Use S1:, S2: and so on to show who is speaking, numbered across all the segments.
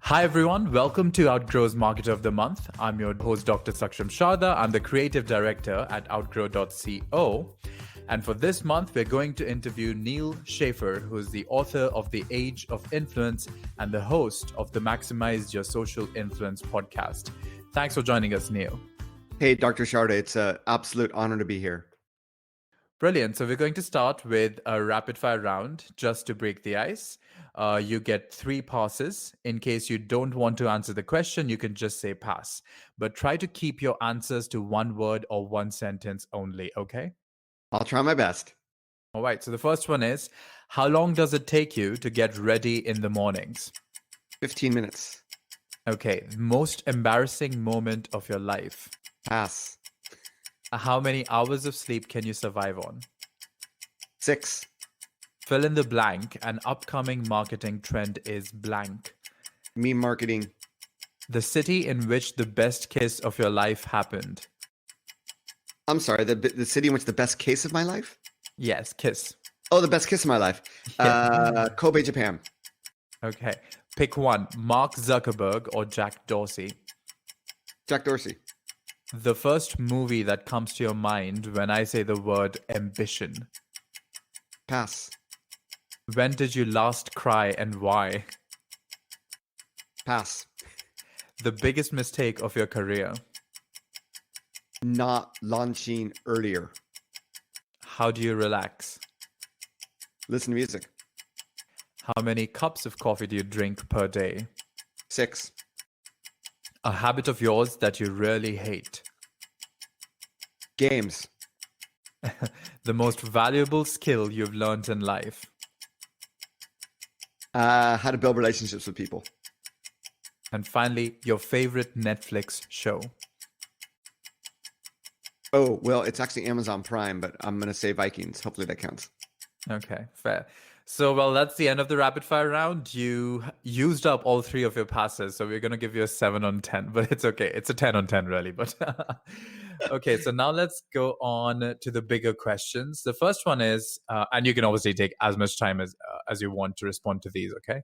S1: Hi everyone, welcome to Outgrow's Marketer of the Month. I'm your host, Dr. Saksham Sharda. I'm the creative director at outgrow.co. And for this month, we're going to interview Neal Schaffer, who's the author of The Age of Influence and the host of the Maximize Your Social Influence podcast. Thanks for joining us, Neal.
S2: Hey, Dr. Sharda, it's an absolute honor to be here.
S1: Brilliant. So we're going to start with a rapid fire round just to break the ice. You get 3 passes. In case you don't want to answer the question, you can just say pass. But try to keep your answers to one word or one sentence only, okay?
S2: I'll try my best.
S1: All right. So the first one is, how long does it take you to get ready in the mornings?
S2: 15 minutes.
S1: Okay. Most embarrassing moment of your life?
S2: Pass.
S1: How many hours of sleep can you survive on?
S2: 6.
S1: Fill in the blank. An upcoming marketing trend is blank.
S2: Meme marketing.
S1: The city in which the best kiss of your life happened.
S2: I'm sorry, the city in which the best case of my life?
S1: Yes, kiss.
S2: Oh, the best kiss of my life.
S1: Yeah.
S2: Kobe, Japan.
S1: Okay. Pick one, Mark Zuckerberg or Jack Dorsey.
S2: Jack Dorsey.
S1: The first movie that comes to your mind when I say the word ambition.
S2: Pass.
S1: When did you last cry and why?
S2: Pass.
S1: The biggest mistake of your career.
S2: Not launching earlier.
S1: How do you relax?
S2: Listen to music.
S1: How many cups of coffee do you drink per day?
S2: 6.
S1: A habit of yours that you really hate.
S2: Games.
S1: The most valuable skill you've learned in life.
S2: How to build relationships with people.
S1: And finally, your favorite Netflix show.
S2: Oh, well, it's actually Amazon Prime, but I'm going to say Vikings. Hopefully that counts.
S1: Okay, fair. So, well, that's the end of the rapid fire round. You used up all 3 of your passes, so we're going to give you a 7 on 10, but it's okay. It's a 10 on 10, really. But okay, so now let's go on to the bigger questions. The first one is, and you can obviously take as much time as you want to respond to these, okay?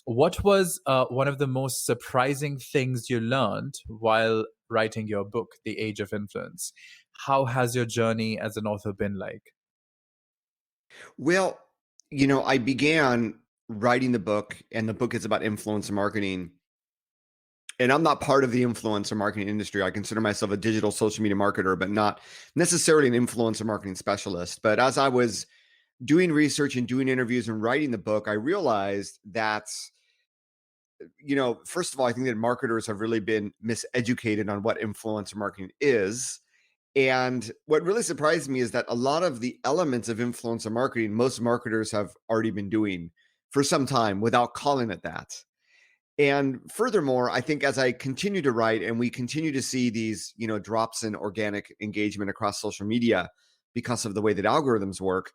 S1: What was one of the most surprising things you learned while writing your book, The Age of Influence? How has your journey as an author been like?
S2: Well, I began writing the book, and the book is about influencer marketing. And I'm not part of the influencer marketing industry. I consider myself a digital social media marketer, but not necessarily an influencer marketing specialist. But as I was doing research and doing interviews and writing the book, I realized that, first of all, I think that marketers have really been miseducated on what influencer marketing is. And what really surprised me is that a lot of the elements of influencer marketing, most marketers have already been doing for some time without calling it that. And furthermore, I think as I continue to write and we continue to see these, drops in organic engagement across social media because of the way that algorithms work,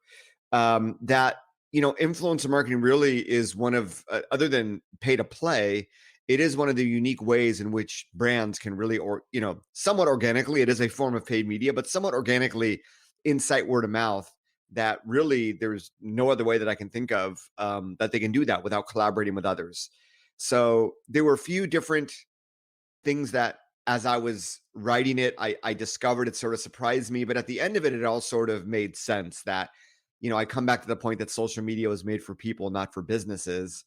S2: that, influencer marketing really is one of, other than pay to play, it is one of the unique ways in which brands can really, somewhat organically, it is a form of paid media, but somewhat organically incite word of mouth that really there's no other way that I can think of that they can do that without collaborating with others. So there were a few different things that as I was writing it, I discovered. It sort of surprised me, but at the end of it, it all sort of made sense that, I come back to the point that social media was made for people, not for businesses.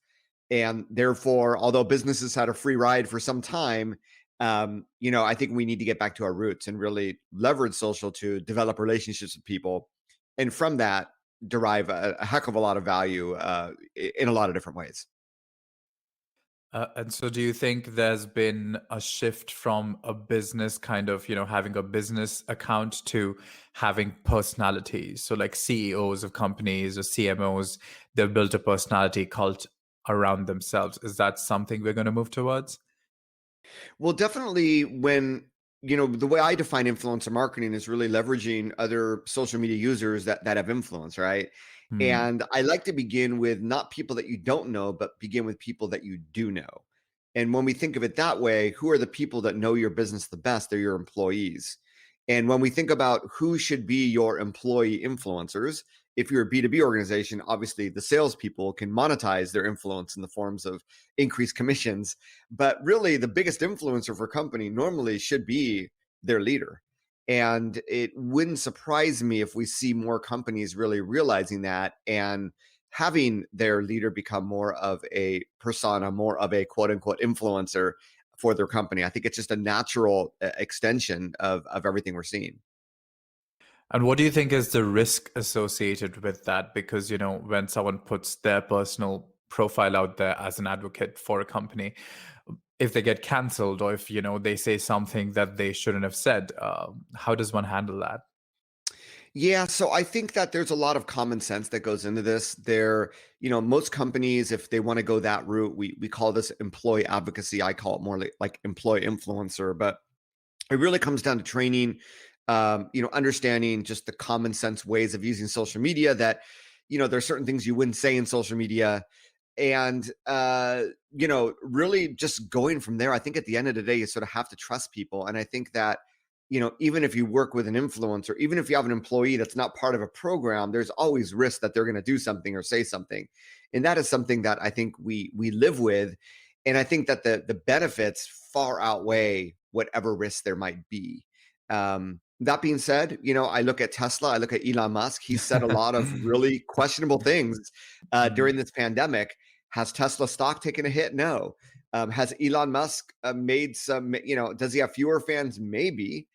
S2: And therefore, although businesses had a free ride for some time, I think we need to get back to our roots and really leverage social to develop relationships with people. And from that, derive a heck of a lot of value in a lot of different ways.
S1: And so do you think there's been a shift from a business kind of, having a business account to having personalities? So like CEOs of companies or CMOs, they've built a personality cult around themselves. Is that something we're going to move towards?
S2: Well, definitely when, the way I define influencer marketing is really leveraging other social media users that have influence, right?
S1: Hmm.
S2: And I like to begin with not people that you don't know, but begin with people that you do know. And when we think of it that way, who are the people that know your business the best? They're your employees. And when we think about who should be your employee influencers, if you're a B2B organization, obviously the salespeople can monetize their influence in the forms of increased commissions. But really, the biggest influencer for a company normally should be their leader. And it wouldn't surprise me if we see more companies really realizing that and having their leader become more of a persona, more of a quote unquote influencer for their company. I think it's just a natural extension of everything we're seeing.
S1: And what do you think is the risk associated with that? Because, when someone puts their personal profile out there as an advocate for a company, if they get canceled or if, they say something that they shouldn't have said, how does one handle that?
S2: Yeah, so I think that there's a lot of common sense that goes into this. Most companies, if they want to go that route, we call this employee advocacy. I call it more like employee influencer, but it really comes down to training, understanding just the common sense ways of using social media that, there's certain things you wouldn't say in social media and really just going from there. I think at the end of the day you sort of have to trust people, and I think that even if you work with an influencer, even if you have an employee that's not part of a program, there's always risk that they're going to do something or say something, and that is something that I think we live with. And I think that the benefits far outweigh whatever risks there might be. That being said, I look at Tesla, I look at Elon Musk. He said a lot of really questionable things
S1: Mm.
S2: during this pandemic. Has Tesla stock taken a hit? No. Has Elon Musk made some, does he have fewer fans? Maybe.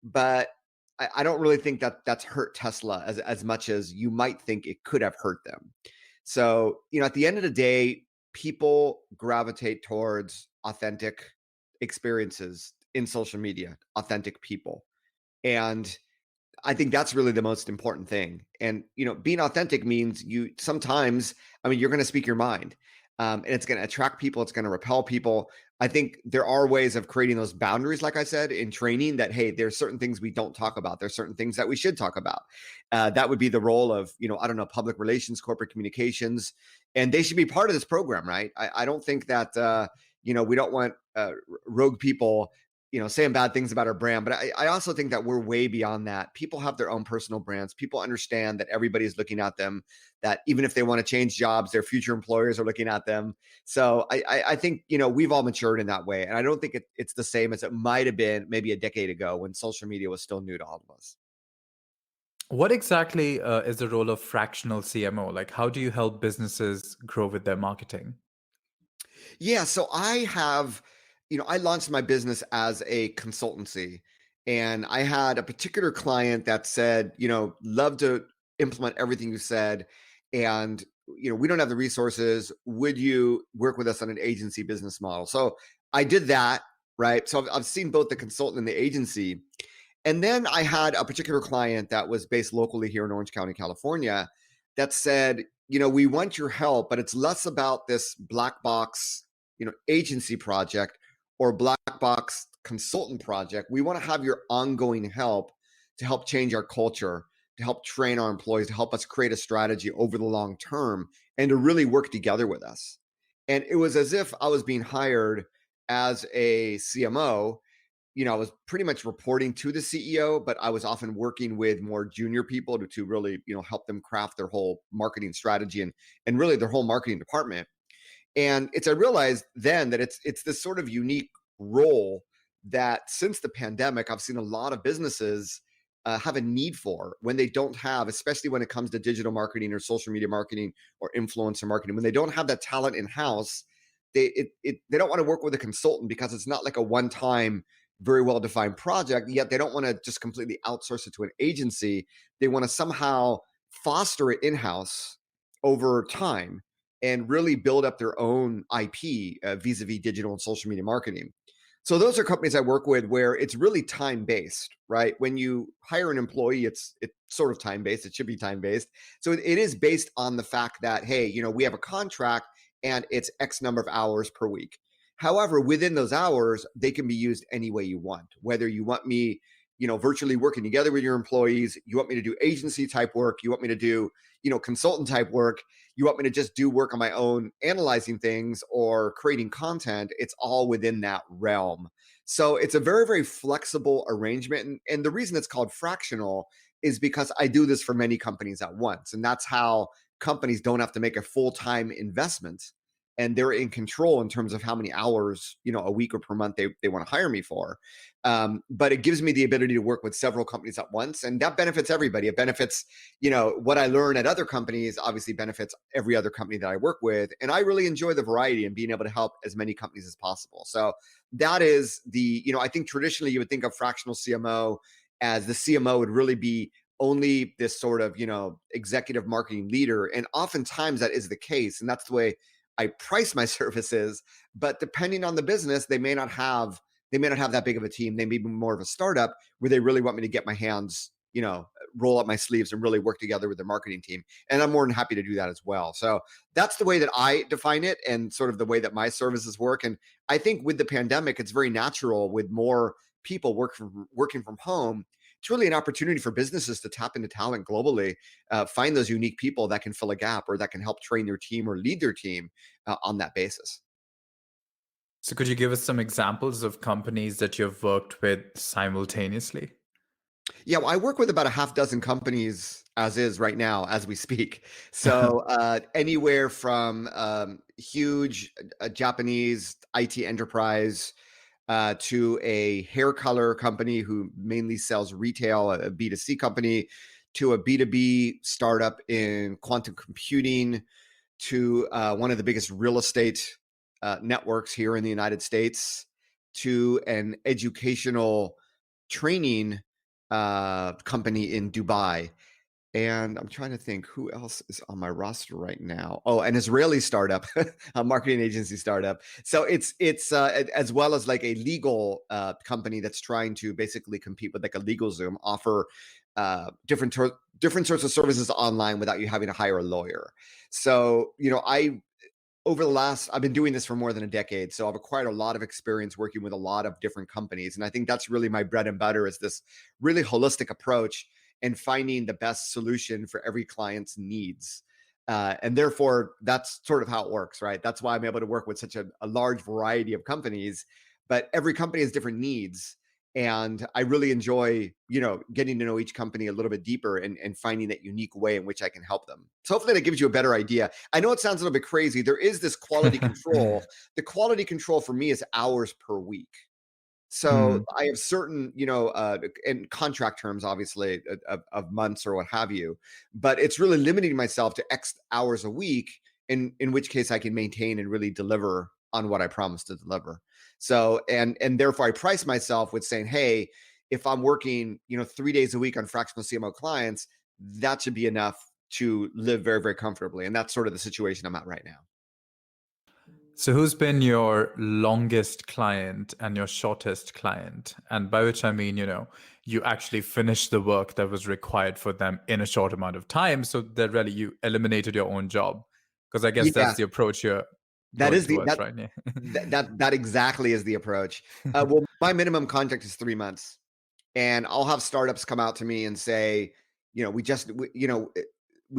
S2: But I don't really think that that's hurt Tesla as much as you might think it could have hurt them. So, at the end of the day, people gravitate towards authentic experiences in social media, authentic people. And I think that's really the most important thing. And, being authentic means you sometimes, you're going to speak your mind, and it's going to attract people. It's going to repel people. I think there are ways of creating those boundaries, like I said, in training that, hey, there's certain things we don't talk about. There's certain things that we should talk about. That would be the role of, I don't know, public relations, corporate communications, and they should be part of this program, right? I don't think that, we don't want rogue people saying bad things about our brand. But I also think that we're way beyond that. People have their own personal brands. People understand that everybody's looking at them, that even if they want to change jobs, their future employers are looking at them. So I think, we've all matured in that way. And I don't think it's the same as it might have been maybe a decade ago when social media was still new to all of us.
S1: What exactly is the role of fractional CMO? Like, how do you help businesses grow with their marketing?
S2: Yeah, so I launched my business as a consultancy, and I had a particular client that said, love to implement everything you said, and we don't have the resources. Would you work with us on an agency business model? So I did that, right? So I've seen both the consultant and the agency, and then I had a particular client that was based locally here in Orange County, California, that said, we want your help, but it's less about this black box, agency project or black box consultant project. We want to have your ongoing help to help change our culture, to help train our employees, to help us create a strategy over the long term, and to really work together with us. And it was as if I was being hired as a CMO. I was pretty much reporting to the CEO, but I was often working with more junior people to really, help them craft their whole marketing strategy and really their whole marketing department. And I realized then that it's this sort of unique role that since the pandemic, I've seen a lot of businesses have a need for when they don't have, especially when it comes to digital marketing or social media marketing or influencer marketing, when they don't have that talent in house, they don't want to work with a consultant because it's not like a one time, very well defined project. Yet they don't want to just completely outsource it to an agency. They want to somehow foster it in house over time and really build up their own IP vis-a-vis digital and social media marketing. So those are companies I work with where it's really time based, right? When you hire an employee, it's sort of time based. It should be time based. So it is based on the fact that, hey, we have a contract and it's X number of hours per week. However, within those hours, they can be used any way you want. Whether you want me, virtually working together with your employees, you want me to do agency type work, you want me to do, consultant type work, you want me to just do work on my own, analyzing things or creating content, it's all within that realm. So it's a very, very flexible arrangement. And the reason it's called fractional is because I do this for many companies at once. And that's how companies don't have to make a full-time investment, and they're in control in terms of how many hours, a week or per month they want to hire me for. But it gives me the ability to work with several companies at once, and that benefits everybody. It benefits, what I learn at other companies obviously benefits every other company that I work with. And I really enjoy the variety and being able to help as many companies as possible. So that is I think traditionally you would think of fractional CMO as the CMO would really be only this sort of, executive marketing leader. And oftentimes that is the case. And that's the way I price my services. But depending on the business, they may not have that big of a team. They may be more of a startup where they really want me to get my hands, roll up my sleeves and really work together with the marketing team. And I'm more than happy to do that as well. So that's the way that I define it and sort of the way that my services work. And I think with the pandemic, it's very natural with more people working from home. It's really an opportunity for businesses to tap into talent globally, find those unique people that can fill a gap or that can help train their team or lead their team on that basis.
S1: So could you give us some examples of companies that you've worked with simultaneously?
S2: Yeah, well, I work with about a half dozen companies as is right now, as we speak. So anywhere from huge Japanese IT enterprise to a hair color company who mainly sells retail, a B2C company, to a B2B startup in quantum computing, to one of the biggest real estate networks here in the United States, to an educational training company in Dubai. And I'm trying to think who else is on my roster right now. Oh, an Israeli startup, a marketing agency startup. So it's as well as like a legal company that's trying to basically compete with like a LegalZoom, offer different sorts of services online without you having to hire a lawyer. So I've been doing this for more than a decade, so I've acquired a lot of experience working with a lot of different companies. And I think that's really my bread and butter, is this really holistic approach and finding the best solution for every client's needs. And therefore, that's sort of how it works, right? That's why I'm able to work with such a large variety of companies, but every company has different needs. And I really enjoy, getting to know each company a little bit deeper and finding that unique way in which I can help them. So hopefully that gives you a better idea. I know it sounds a little bit crazy. There is this quality control. The quality control for me is hours per week. So
S1: Hmm.
S2: I have certain, and contract terms, obviously, of months or what have you, but it's really limiting myself to X hours a week, in which case I can maintain and really deliver on what I promised to deliver. So, and therefore I price myself with saying, hey, if I'm working, 3 days a week on fractional CMO clients, that should be enough to live very, very comfortably. And that's sort of the situation I'm at right now.
S1: So who's been your longest client and your shortest client? And by which I mean, you actually finished the work that was required for them in a short amount of time, so that really you eliminated your own job. Because I guess
S2: Yeah,
S1: that's the approach you're
S2: that
S1: going
S2: is the
S1: towards,
S2: that
S1: right? Yeah.
S2: that exactly is the approach. Well, my minimum contract is 3 months, and I'll have startups come out to me and say, we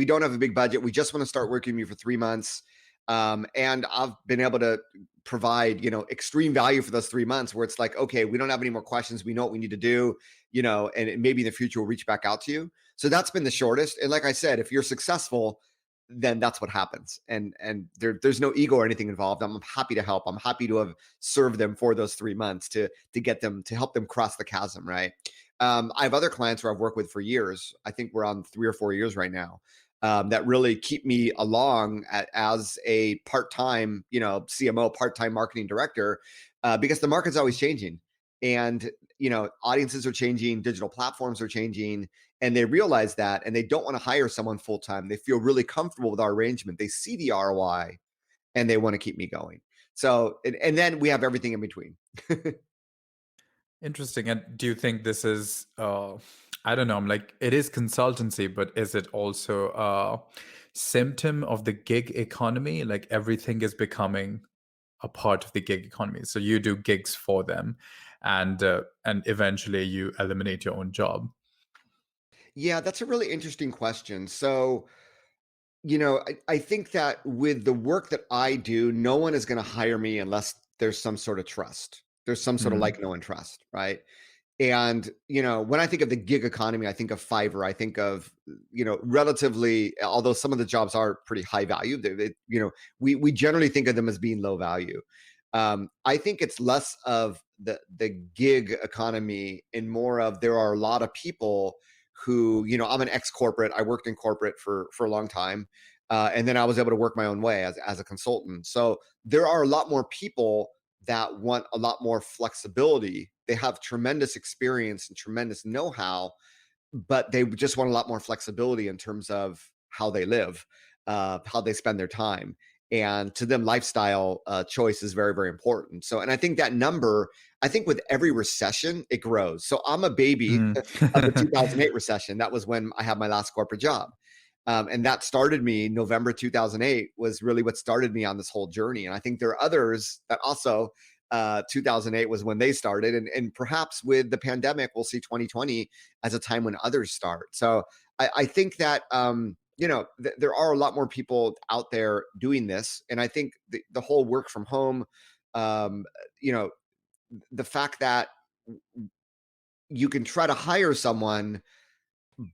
S2: don't have a big budget. We just want to start working with you for 3 months. And I've been able to provide, extreme value for those 3 months, where it's like, okay, we don't have any more questions. We know what we need to do, and maybe in the future we'll reach back out to you. So that's been the shortest. And like I said, if you're successful, then that's what happens. And there's no ego or anything involved. I'm happy to help. I'm happy to have served them for those 3 months to get them, to help them cross the chasm, right? I have other clients who I've worked with for years. I think we're on 3 or 4 years right now, that really keep me along as a part-time, CMO, part-time marketing director, because the market's always changing, and audiences are changing, digital platforms are changing, and they realize that, and they don't want to hire someone full-time. They feel really comfortable with our arrangement. They see the ROI, and they want to keep me going. So, and then we have everything in between.
S1: Interesting. And do you think this is, I don't know, I'm like, it is consultancy, but is it also a symptom of the gig economy? Like everything is becoming a part of the gig economy. So you do gigs for them, and eventually you eliminate your own job.
S2: Yeah, that's a really interesting question. So, I think that with the work that I do, no one is going to hire me unless there's some sort of trust. There's some sort of
S1: Hmm.
S2: like, no, and trust, right? And, when I think of the gig economy, I think of Fiverr. I think of, relatively, although some of the jobs are pretty high value, we generally think of them as being low value. I think it's less of the gig economy and more of there are a lot of people who, I'm an ex-corporate. I worked in corporate for a long time. And then I was able to work my own way as a consultant. So there are a lot more people that want a lot more flexibility. They have tremendous experience and tremendous know-how, but they just want a lot more flexibility in terms of how they live, how they spend their time. And to them, lifestyle choice is very, very important. So, and I think that number, I think with every recession, it grows. So I'm a baby
S1: Mm.
S2: of the 2008 recession. That was when I had my last corporate job. And that started me, November 2008 was really what started me on this whole journey. And I think there are others that also 2008 was when they started. And perhaps with the pandemic, we'll see 2020 as a time when others start. So I think that, there are a lot more people out there doing this. And I think the whole work from home, um, you know, the fact that you can try to hire someone,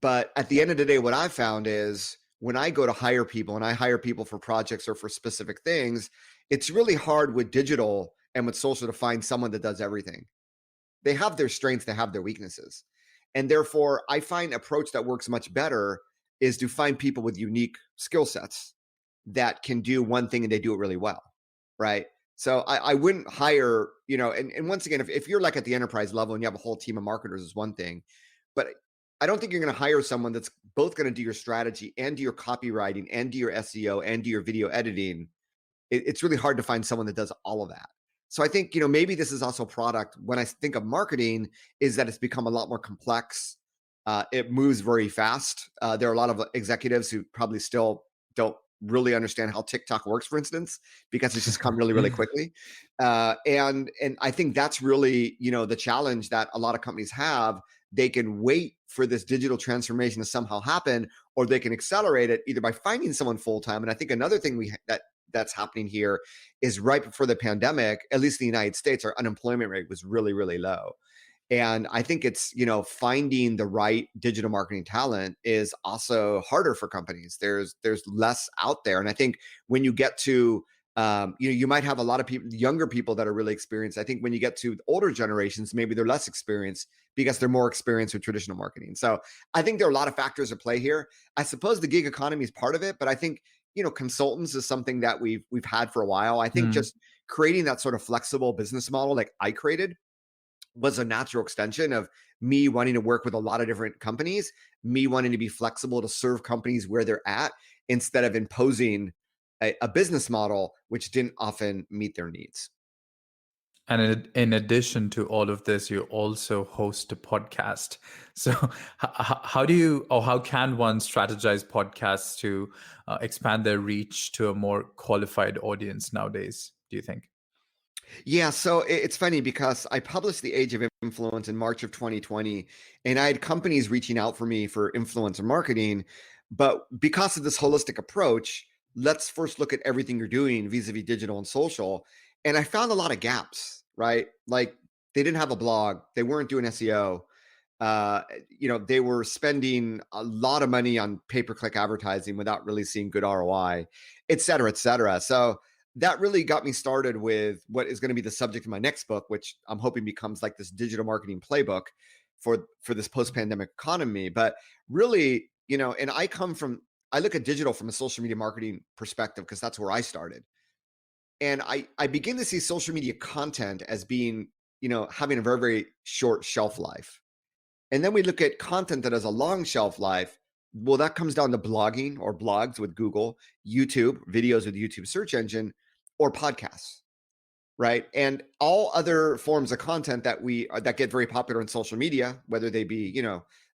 S2: but at the end of the day, what I found is when I go to hire people and I hire people for projects or for specific things, it's really hard with digital and with social to find someone that does everything. They have their strengths, they have their weaknesses. And therefore, I find approach that works much better is to find people with unique skill sets that can do one thing and they do it really well. Right. So I wouldn't hire, and once again, if you're like at the enterprise level and you have a whole team of marketers is one thing, but I don't think you're going to hire someone that's both going to do your strategy and do your copywriting and do your SEO and do your video editing. It's really hard to find someone that does all of that. So I think, maybe this is also product when I think of marketing is that it's become a lot more complex. It moves very fast. There are a lot of executives who probably still don't really understand how TikTok works, for instance, because it's just come really, really quickly. And I think that's really, the challenge that a lot of companies have. They can wait for this digital transformation to somehow happen, or they can accelerate it either by finding someone full time. And I think another thing that's happening here is right before the pandemic, at least in the United States, our unemployment rate was really, really low. And I think it's, finding the right digital marketing talent is also harder for companies. There's less out there. And I think when you get to, you might have a lot of people, younger people that are really experienced. I think when you get to older generations, maybe they're less experienced because they're more experienced with traditional marketing. So I think there are a lot of factors at play here. I suppose the gig economy is part of it, but I think, consultants is something that we've had for a while. I think
S1: Mm.
S2: just creating that sort of flexible business model like I created was a natural extension of me wanting to work with a lot of different companies, me wanting to be flexible to serve companies where they're at instead of imposing a business model which didn't often meet their needs.
S1: And in addition to all of this, you also host a podcast. So, how do you, or how can one strategize podcasts to expand their reach to a more qualified audience nowadays, do you think?
S2: Yeah, so it's funny because I published The Age of Influence in March of 2020, and I had companies reaching out for me for influencer marketing. But because of this holistic approach, let's first look at everything you're doing vis-a-vis digital and social. And I found a lot of gaps, right? Like they didn't have a blog, they weren't doing SEO. They were spending a lot of money on pay-per-click advertising without really seeing good ROI, et cetera, et cetera. So that really got me started with what is going to be the subject of my next book, which I'm hoping becomes like this digital marketing playbook for this post-pandemic economy. But really, and I look at digital from a social media marketing perspective because that's where I started. And I begin to see social media content as being, having a very, very short shelf life. And then we look at content that has a long shelf life. Well, that comes down to blogging or blogs with Google, YouTube, videos with YouTube search engine, or podcasts, right? And all other forms of content that get very popular in social media, whether they be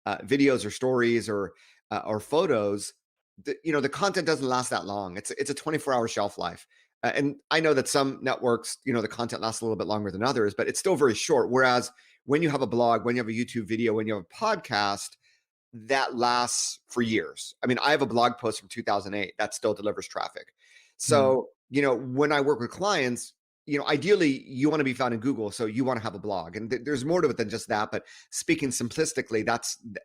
S2: videos or stories or photos. The content doesn't last that long. It's a 24-hour shelf life. And I know that some networks, the content lasts a little bit longer than others, but it's still very short. Whereas when you have a blog, when you have a YouTube video, when you have a podcast, that lasts for years. I mean, I have a blog post from 2008 that still delivers traffic.
S1: Mm.
S2: So, when I work with clients, ideally you want to be found in Google, so you want to have a blog, and there's more to it than just that. But speaking simplistically,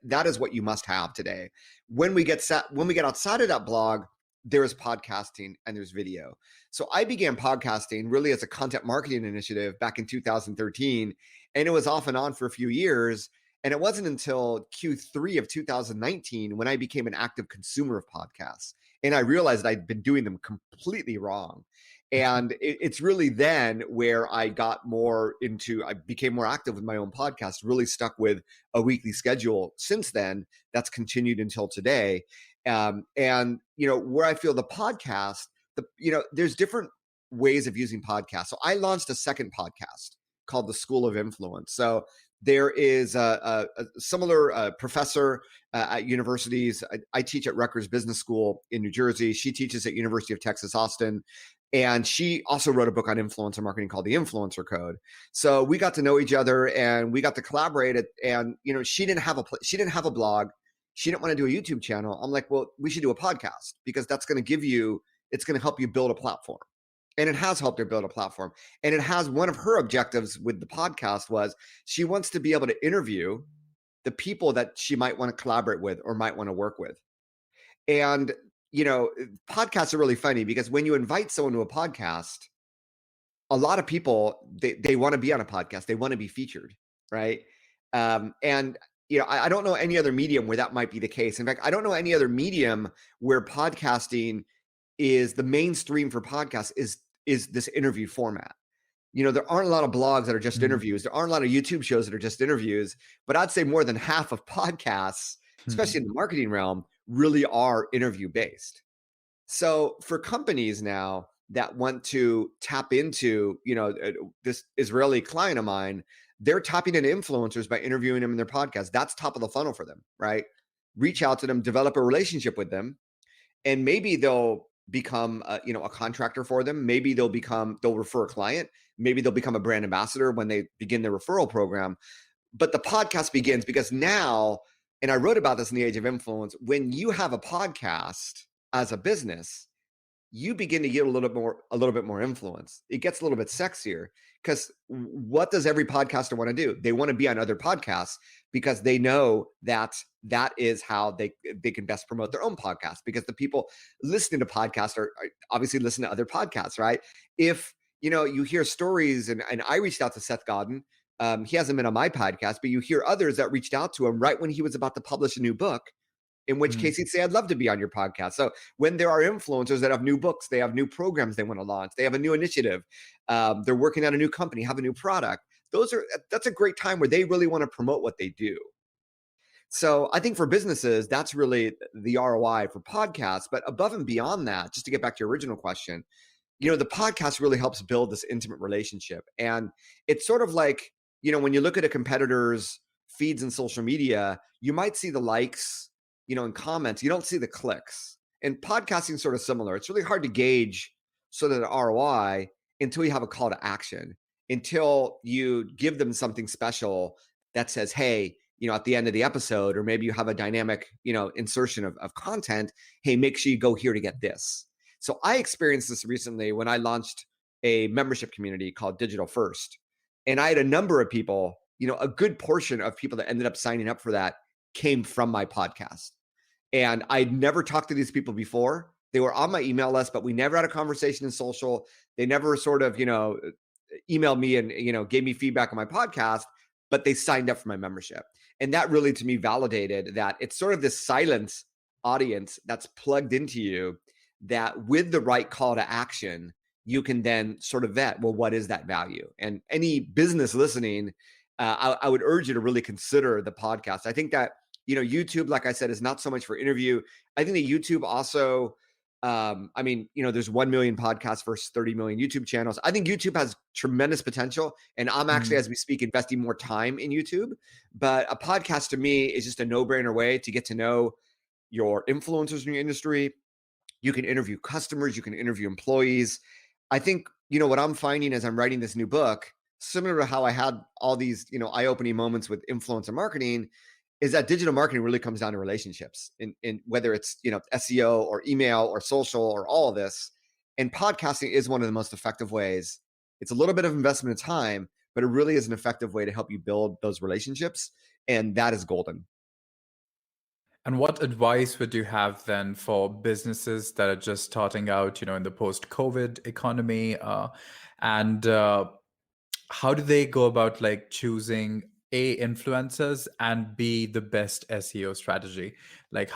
S2: that is what you must have today. When we get outside of that blog, there is podcasting and there's video. So I began podcasting really as a content marketing initiative back in 2013, and it was off and on for a few years. And it wasn't until Q3 of 2019 when I became an active consumer of podcasts, and I realized I'd been doing them completely wrong. And it's really then where I became more active with my own podcast, really stuck with a weekly schedule since then. That's continued until today. And where I feel the podcast, there's different ways of using podcasts. So I launched a second podcast called The School of Influence. So there is a similar professor at universities. I teach at Rutgers Business School in New Jersey. She teaches at University of Texas, Austin. And she also wrote a book on influencer marketing called The Influencer Code. So we got to know each other and we got to collaborate. And she didn't have a blog. She didn't want to do a YouTube channel. I'm like, well, we should do a podcast because it's going to help you build a platform. And it has helped her build a platform. And it has, one of her objectives with the podcast was she wants to be able to interview the people that she might want to collaborate with or might want to work with. And podcasts are really funny because when you invite someone to a podcast, a lot of people, they want to be on a podcast. They want to be featured, right? And I don't know any other medium where that might be the case. In fact, I don't know any other medium where podcasting is the mainstream for podcasts is this interview format. There aren't a lot of blogs that are just interviews. There aren't a lot of YouTube shows that are just interviews, but I'd say more than half of podcasts, especially in the marketing realm, really are interview based. So for companies now that want to tap into, this Israeli client of mine, they're tapping into influencers by interviewing them in their podcast. That's top of the funnel for them, right? Reach out to them, develop a relationship with them, and maybe they'll become a contractor for them. Maybe they'll refer a client. Maybe they'll become a brand ambassador when they begin their referral program. But the podcast begins because now, and I wrote about this in the Age of Influence, when you have a podcast as a business, you begin to get a little bit more influence. It gets a little bit sexier because what does every podcaster want to do? They want to be on other podcasts because they know that is how they can best promote their own podcast, because the people listening to podcasts are obviously listening to other podcasts, right? If you hear stories, and I reached out to Seth Godin. He hasn't been on my podcast, but you hear others that reached out to him right when he was about to publish a new book, in which case he'd say, I'd love to be on your podcast. So when there are influencers that have new books, they have new programs they want to launch, they have a new initiative, they're working on a new company, have a new product, that's a great time where they really want to promote what they do. So I think for businesses, that's really the ROI for podcasts. But above and beyond that, just to get back to your original question, the podcast really helps build this intimate relationship. And it's sort of like, when you look at a competitor's feeds in social media, you might see the likes, and comments. You don't see the clicks. And podcasting is sort of similar. It's really hard to gauge sort of the ROI until you have a call to action, until you give them something special that says, hey, at the end of the episode, or maybe you have a dynamic, insertion of content. Hey, make sure you go here to get this. So I experienced this recently when I launched a membership community called Digital First. And I had a number of people, a good portion of people that ended up signing up for that came from my podcast. And I'd never talked to these people before. They were on my email list, but we never had a conversation in social. They never sort of, emailed me and, gave me feedback on my podcast, but they signed up for my membership. And that really, to me, validated that it's sort of this silent audience that's plugged into you, that with the right call to action, you can then sort of vet, well, what is that value? And any business listening, I would urge you to really consider the podcast. I think that, YouTube, like I said, is not so much for interview. I think that YouTube also, there's 1 million podcasts versus 30 million YouTube channels. I think YouTube has tremendous potential. And I'm actually, as we speak, investing more time in YouTube. But a podcast to me is just a no-brainer way to get to know your influencers in your industry. You can interview customers, you can interview employees. I think, what I'm finding as I'm writing this new book, similar to how I had all these, eye-opening moments with influencer marketing, is that digital marketing really comes down to relationships, in whether it's, SEO or email or social or all of this. And podcasting is one of the most effective ways It's a little bit of investment of time, but it really is an effective way to help you build those relationships. And that is golden.
S1: And what advice would you have then for businesses that are just starting out, in the post-COVID economy? And how do they go about like choosing A, influencers, and B, the best SEO strategy? Like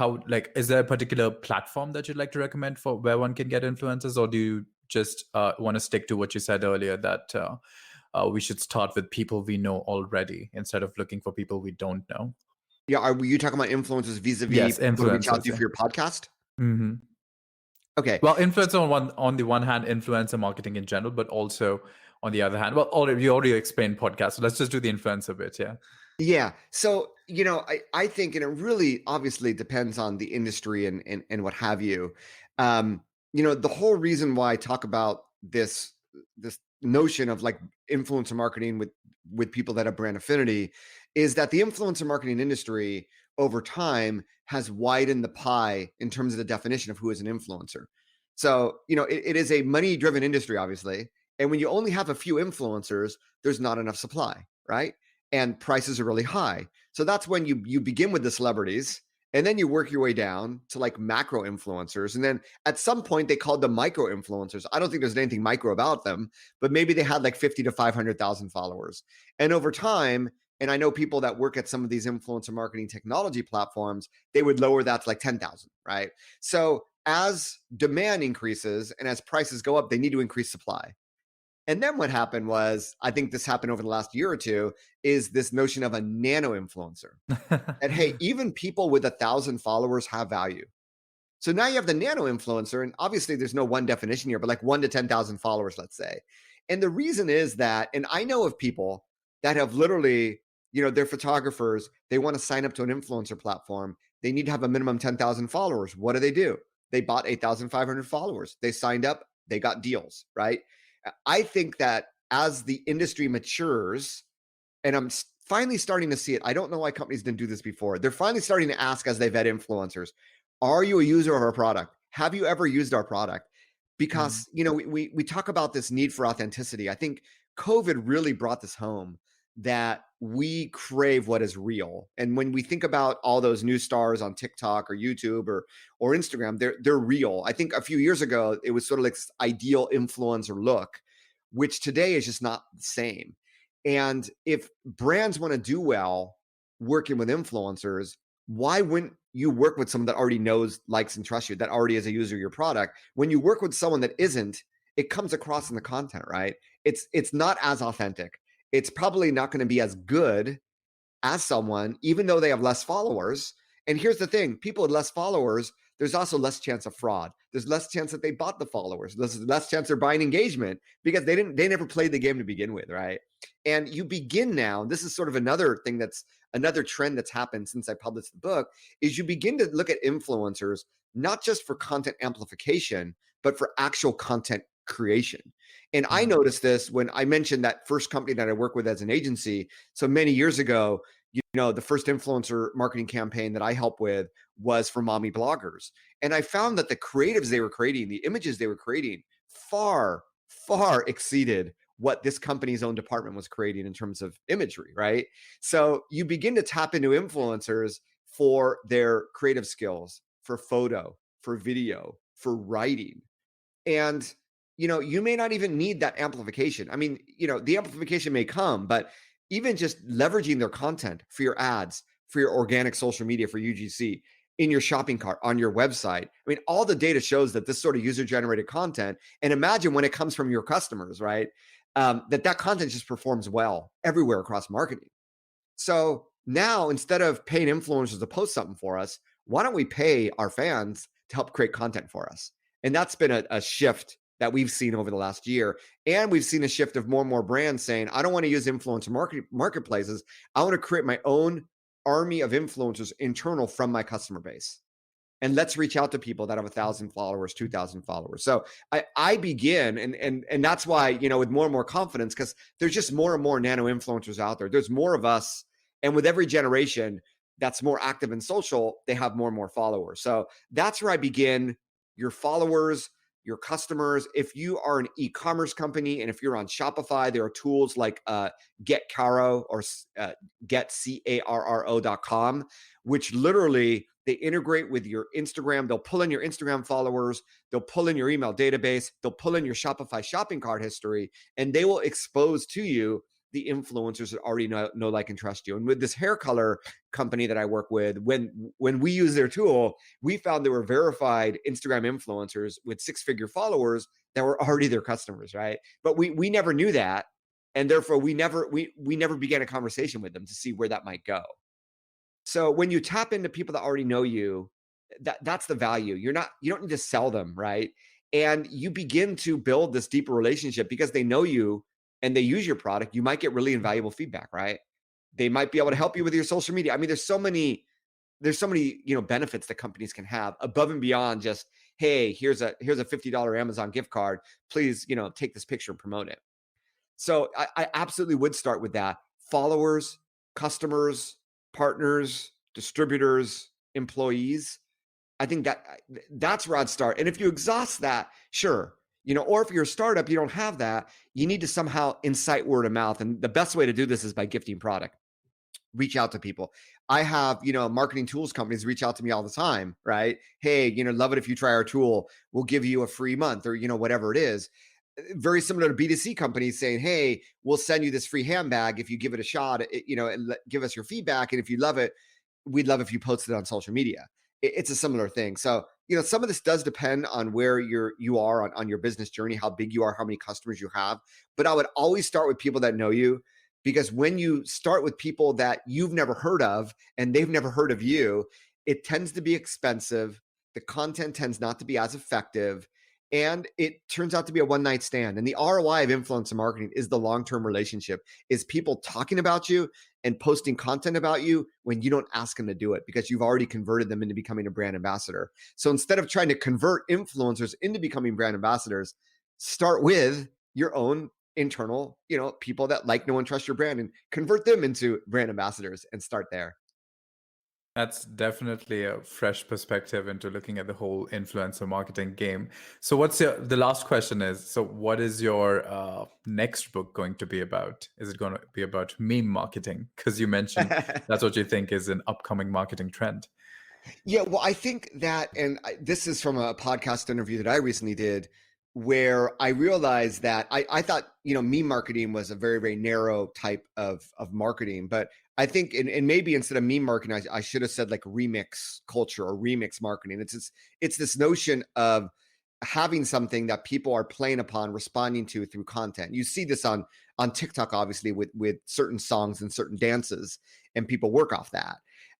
S1: is there a particular platform that you'd like to recommend for where one can get influencers, or do you just want to stick to what you said earlier that we should start with people we know already instead of looking for people we don't know?
S2: Yeah, were you talking about influencers vis-a-vis
S1: Yes,
S2: people to reach out
S1: influencers.
S2: to
S1: Yeah.
S2: for your podcast?
S1: Hmm.
S2: Okay.
S1: Well, influencer on the one hand, influencer marketing in general, but also on the other hand, well, you already explained podcast, so let's just do the influencer bit. Yeah.
S2: Yeah. So, I think, and it really obviously depends on the industry and what have you. Um, the whole reason why I talk about this notion of like influencer marketing with people that have brand affinity is that the influencer marketing industry over time has widened the pie in terms of the definition of who is an influencer. So, it is a money-driven industry, obviously. And when you only have a few influencers, there's not enough supply, right? And prices are really high. So that's when you begin with the celebrities and then you work your way down to like macro influencers. And then at some point they called them micro influencers. I don't think there's anything micro about them, but maybe they had like 50 to 500,000 followers. And over time, and I know people that work at some of these influencer marketing technology platforms, they would lower that to like 10,000, right? So as demand increases and as prices go up, they need to increase supply. And then what happened was, I think this happened over the last year or two, is this notion of a nano influencer. And hey, even people with 1,000 followers have value. So now you have the nano influencer, and obviously there's no one definition here, but like 1 to 10,000 followers, let's say. And the reason is that, and I know of people that have literally, they're photographers, they want to sign up to an influencer platform. They need to have a minimum 10,000 followers. What do? They bought 8,500 followers. They signed up, they got deals, right? I think that as the industry matures, and I'm finally starting to see it. I don't know why companies didn't do this before. They're finally starting to ask as they vet influencers, are you a user of our product? Have you ever used our product?
S1: Mm.
S2: Because, we talk about this need for authenticity. I think COVID really brought this home that we crave what is real. And when we think about all those new stars on TikTok or YouTube or Instagram, they're real. I think a few years ago it was sort of like this ideal influencer look, which today is just not the same. And if brands want to do well working with influencers, why wouldn't you work with someone that already knows, likes, and trusts you, that already is a user of your product? When you work with someone that isn't, it comes across in the content, right? It's not as authentic. It's probably not going to be as good as someone, even though they have less followers. And here's the thing, people with less followers, there's also less chance of fraud. There's less chance that they bought the followers. There's less chance they're buying engagement because they never played the game to begin with, right? And you begin now, this is sort of another thing that's another trend that's happened since I published the book, is you begin to look at influencers not just for content amplification, but for actual content creation. And I
S1: Mm.
S2: noticed this when I mentioned that first company that I work with as an agency. So many years ago, the first influencer marketing campaign that I helped with was for mommy bloggers. And I found that the creatives they were creating, the images they were creating, far, far exceeded what this company's own department was creating in terms of imagery, right? So you begin to tap into influencers for their creative skills, for photo, for video, for writing. And you may not even need that amplification. I mean, the amplification may come, but even just leveraging their content for your ads, for your organic social media, for UGC, in your shopping cart, on your website. I mean, all the data shows that this sort of user generated content, and imagine when it comes from your customers, right? That content just performs well everywhere across marketing. So now instead of paying influencers to post something for us, why don't we pay our fans to help create content for us? And that's been a shift that we've seen over the last year. And we've seen a shift of more and more brands saying, I don't want to use influencer marketplaces. I want to create my own army of influencers internal from my customer base. And let's reach out to people that have 1,000 followers, 2,000 followers. So I begin, and that's why, with more and more confidence, because there's just more and more nano influencers out there. There's more of us. And with every generation that's more active in social, they have more and more followers. So that's where I begin. Your followers, your customers. If you are an e-commerce company and if you're on Shopify, there are tools like Get Caro or Get CARRO.com, which literally they integrate with your Instagram. They'll pull in your Instagram followers. They'll pull in your email database. They'll pull in your Shopify shopping cart history, and they will expose to you the influencers that already know, like, and trust you. And with this hair color company that I work with, when we use their tool, we found there were verified Instagram influencers with 6-figure followers that were already their customers, right? But we never knew that, and therefore we never began a conversation with them to see where that might go. So when you tap into people that already know you, that's the value. You don't need to sell them, right? And you begin to build this deeper relationship because they know you and they use your product. You might get really invaluable feedback, right? They might be able to help you with your social media. I mean, there's so many benefits that companies can have above and beyond just, hey, here's a $50 Amazon gift card. Please, take this picture and promote it. So I absolutely would start with that. Followers, customers, partners, distributors, employees. I think that's where I'd start. And if you exhaust that, sure. Or if you're a startup, you don't have that, you need to somehow incite word of mouth. And the best way to do this is by gifting product. Reach out to people. I have, marketing tools companies reach out to me all the time, right? Hey, love it if you try our tool. We'll give you a free month or, whatever it is. Very similar to B2C companies saying, hey, we'll send you this free handbag if you give it a shot, and give us your feedback. And if you love it, we'd love if you post it on social media. It's a similar thing. So, some of this does depend on where you are on your business journey, how big you are, how many customers you have. But I would always start with people that know you, because when you start with people that you've never heard of and they've never heard of you, it tends to be expensive. The content tends not to be as effective. And it turns out to be a one-night stand. And the ROI of influencer marketing is the long-term relationship, is people talking about you and posting content about you when you don't ask them to do it, because you've already converted them into becoming a brand ambassador. So instead of trying to convert influencers into becoming brand ambassadors, start with your own internal, people that like, know, and trust your brand, and convert them into brand ambassadors and start there.
S1: That's definitely a fresh perspective into looking at the whole influencer marketing game. So the last question is, so what is your next book going to be about? Is it going to be about meme marketing? Because you mentioned that's what you think is an upcoming marketing trend.
S2: Yeah, well, I think that, and this is from a podcast interview that I recently did, where I realized that I thought, meme marketing was a very, very narrow type of marketing. But I think, and maybe instead of meme marketing, I should have said like remix culture or remix marketing. It's this notion of having something that people are playing upon, responding to through content. You see this on TikTok, obviously, with certain songs and certain dances, and people work off that.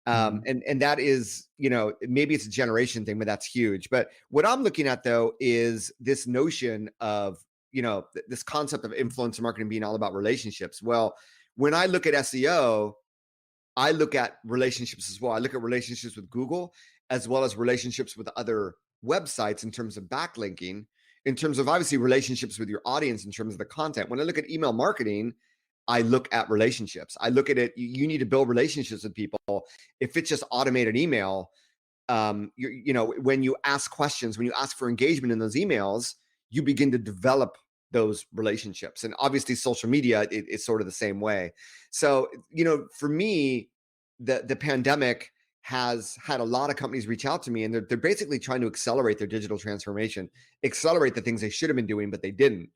S2: And that is, maybe it's a generation thing, but that's huge. But what I'm looking at, though, is this notion of, this concept of influencer marketing being all about relationships. Well, when I look at SEO, I look at relationships as well. I look at relationships with Google, as well as relationships with other websites in terms of backlinking, in terms of obviously relationships with your audience, in terms of the content. When I look at email marketing, I look at relationships. I look at it. You need to build relationships with people. If it's just automated email, when you ask questions, when you ask for engagement in those emails, you begin to develop those relationships. And obviously social media is sort of the same way. So, for me, the pandemic has had a lot of companies reach out to me, and they're basically trying to accelerate their digital transformation, accelerate the things they should have been doing, but they didn't.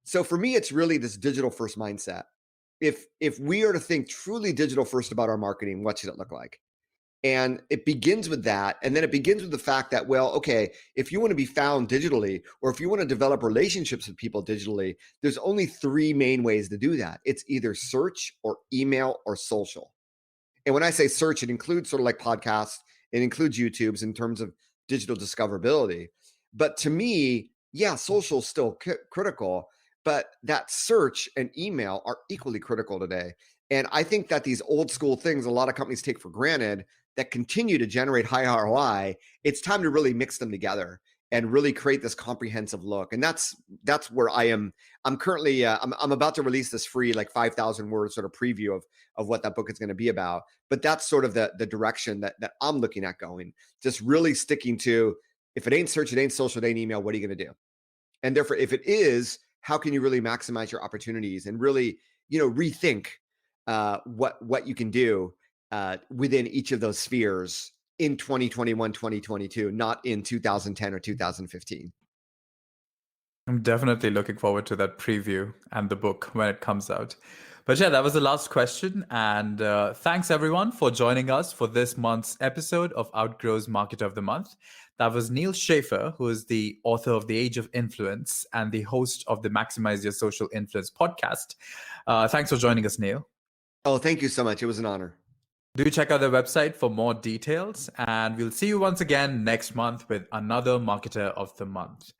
S2: So for me, it's really this digital first mindset. If we are to think truly digital first about our marketing, what should it look like? And it begins with that. And then it begins with the fact that, well, okay, if you want to be found digitally, or if you want to develop relationships with people digitally, there's only 3 main ways to do that. It's either search or email or social. And when I say search, it includes sort of like podcasts, it includes YouTube's in terms of digital discoverability. But to me, yeah, social is still critical, but that search and email are equally critical today. And I think that these old school things a lot of companies take for granted that continue to generate high ROI, it's time to really mix them together and really create this comprehensive look. And that's where I am. I'm currently, I'm about to release this free, like 5,000 word sort of preview of what that book is going to be about. But that's sort of the direction that I'm looking at going, just really sticking to If it ain't search, it ain't social, it ain't email, what are you going to do? And therefore, if it is, how can you really maximize your opportunities and really, rethink what you can do within each of those spheres in 2021, 2022, not in 2010 or 2015.
S1: I'm definitely looking forward to that preview and the book when it comes out. But yeah, that was the last question. And thanks everyone for joining us for this month's episode of Outgrow's Market of the Month. That was Neal Schaffer, who is the author of The Age of Influence and the host of the Maximize Your Social Influence podcast. Thanks for joining us, Neal.
S2: Oh, thank you so much. It was an honor.
S1: Do check out their website for more details. And we'll see you once again next month with another Marketer of the Month.